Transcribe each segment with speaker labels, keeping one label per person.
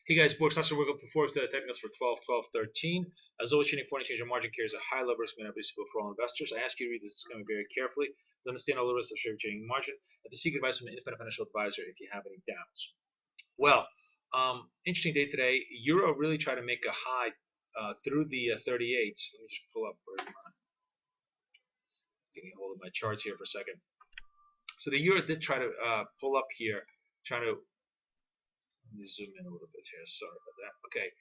Speaker 1: Hey guys, Boris Sasser, welcome to Forex Data Technicals for 12/12/13. As always, trading foreign exchange and margin carries a high level risk and suitable for all investors. I ask you to read this disclaimer very carefully to understand all the risks of trading margin and to seek advice from an independent financial advisor if you have any doubts. Well, interesting day today. Euro really tried to make a high through the 38s. Let me just pull up. Where's my getting a hold of my charts here for a second. So the euro did try to pull up here, trying to let me zoom in a little bit here. Sorry about that. Okay.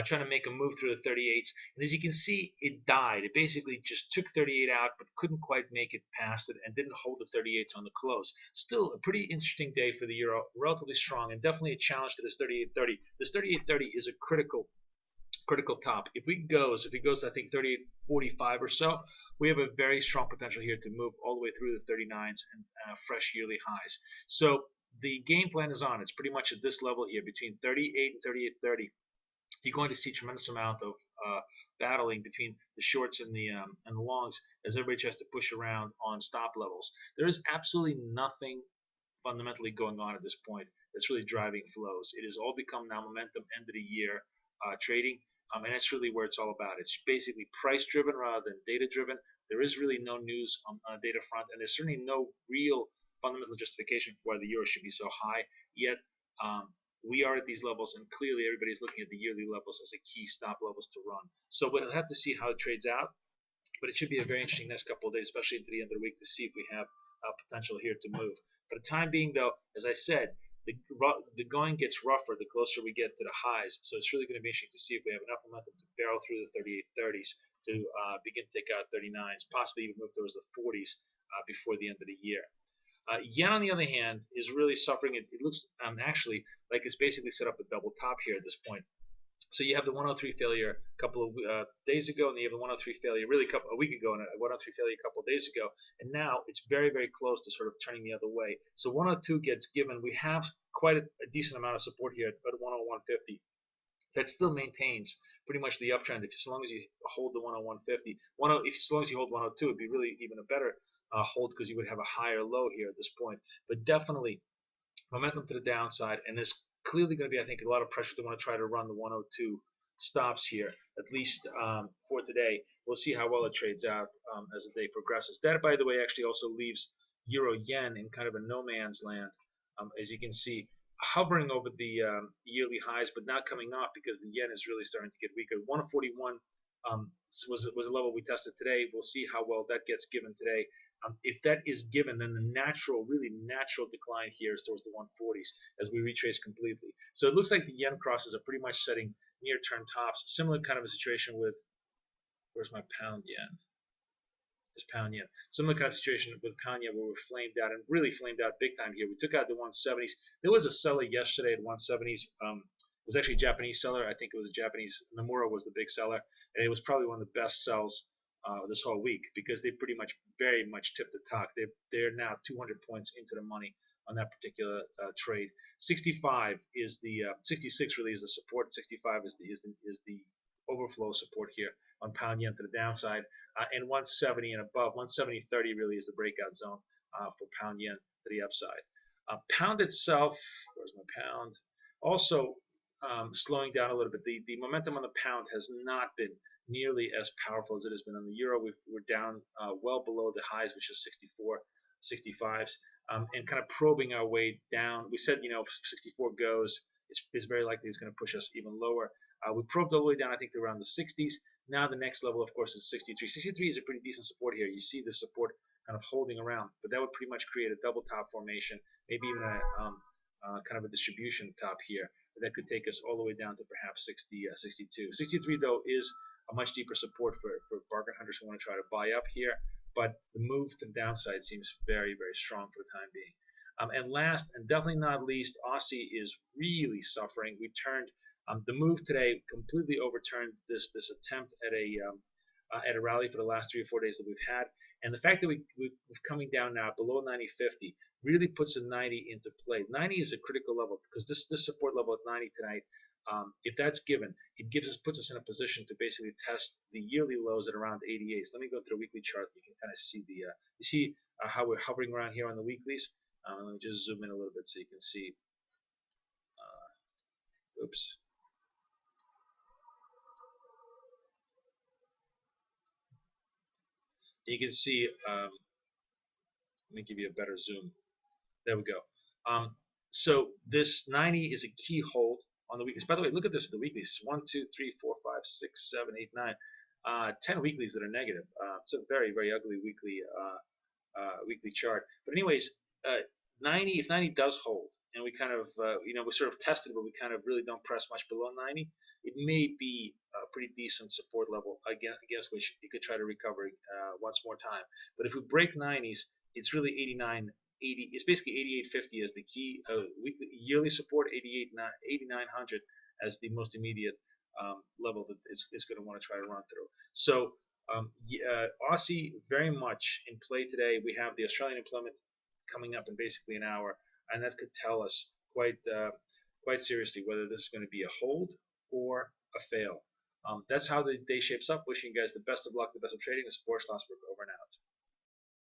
Speaker 1: Trying to make a move through the 38s. And as you can see, it died. It basically just took 38 out, but couldn't quite make it past it and didn't hold the 38s on the close. Still a pretty interesting day for the euro, relatively strong, and definitely a challenge to this 38.30. This 38.30 is a critical top. If it goes I think 38.45 or so, we have a very strong potential here to move all the way through the 39s and fresh yearly highs. So the game plan is on. It's pretty much at this level here between 38 and 38.30. You're going to see a tremendous amount of battling between the shorts and the longs as everybody tries to push around on stop levels. There is absolutely nothing fundamentally going on at this point that's really driving flows. It has all become now momentum end of the year trading, and that's really where it's all about. It's basically price driven rather than data driven. There is really no news on a data front, and there's certainly no real fundamental justification for why the euro should be so high. Yet we are at these levels, and clearly everybody's looking at the yearly levels as a key stop levels to run. So we'll have to see how it trades out, but it should be a very interesting next couple of days, especially into the end of the week, to see if we have potential here to move. For the time being, though, as I said, the going gets rougher the closer we get to the highs. So it's really going to be interesting to see if we have enough momentum to barrel through the 38.30s to begin to take out 39s, possibly even move towards the 40s before the end of the year. Yen, on the other hand, is really suffering. It looks actually like it's basically set up a double top here at this point. So you have the 103 failure a couple of days ago, and you have the 103 failure really a week ago, and a 103 failure a couple of days ago, and now it's very, very close to sort of turning the other way. So 102 gets given. We have quite a decent amount of support here at 101.50. That still maintains pretty much the uptrend. If as long as you hold the 101.50, if as long as you hold 102, it'd be really even a better hold because you would have a higher low here at this point. But definitely momentum to the downside, and there's clearly going to be, I think, a lot of pressure to want to try to run the 102 stops here, at least for today. We'll see how well it trades out as the day progresses. That, by the way, actually also leaves euro yen in kind of a no man's land, as you can see, hovering over the yearly highs, but not coming off because the yen is really starting to get weaker. 141 was a level we tested today. We'll see how well that gets given today. If that is given, then the really natural decline here is towards the 140s as we retrace completely. So it looks like the yen crosses are pretty much setting near-term tops. Similar kind of a situation with, where's my pound yen? There's pound yen. Similar kind of situation with pound yen where we're flamed out and really flamed out big time here. We took out the 170s. There was a seller yesterday at 170s. It was actually a Japanese seller. I think it was a Japanese. Nomura was the big seller, and it was probably one of the best sells this whole week because they pretty much very much tipped the top. They're now 200 points into the money on that particular trade. 65 is the 66 really is the support. 65 is the overflow support here on pound yen to the downside, and 170 and above. 170.30 really is the breakout zone for pound yen to the upside. Pound itself, where's my pound? Also slowing down a little bit. The momentum on the pound has not been nearly as powerful as it has been on the euro. We're down well below the highs, which is 64, 65s, and kind of probing our way down. We said, if 64 goes, it's very likely it's going to push us even lower. We probed all the way down, I think, to around the 60s. Now the next level, of course, is 63. 63 is a pretty decent support here. You see the support kind of holding around, but that would pretty much create a double top formation, maybe even a kind of a distribution top here. That could take us all the way down to perhaps 62. 63, though, is a much deeper support for bargain hunters who want to try to buy up here, but the move to the downside seems very, very strong for the time being. And last, and definitely not least, Aussie is really suffering. We turned the move today completely overturned this attempt at a rally for the last 3 or 4 days that we've had, and the fact that we're coming down now below 90.50 really puts a 90 into play. 90 is a critical level because this support level at 90 tonight. If that's given, it puts us in a position to basically test the yearly lows at around 88s. Let me go through the weekly chart. You can kind of see you see how we're hovering around here on the weeklies. Let me just zoom in a little bit so you can see. Oops. You can see, let me give you a better zoom. There we go. So this 90 is a key hold on the weeklies. By the way, look at this, the weeklies. 1, 2, 3, 4, 5, 6, 7, 8, 9. 10 weeklies that are negative. It's a very, very ugly weekly chart. But anyways, 90, if 90 does hold, and we kind of, we sort of tested, but we kind of really don't press much below 90, it may be a pretty decent support level against which you could try to recover once more time. But if we break 90s, it's really 89, 80. It's basically 8850 as the key weekly yearly support, 8900 as the most immediate level that is going to want to try to run through. So Aussie very much in play today. We have the Australian employment coming up in basically an hour, and that could tell us quite seriously whether this is going to be a hold or a fail. That's how the day shapes up. Wishing you guys the best of luck, the best of trading. This is Boris Schlossberg, over and out.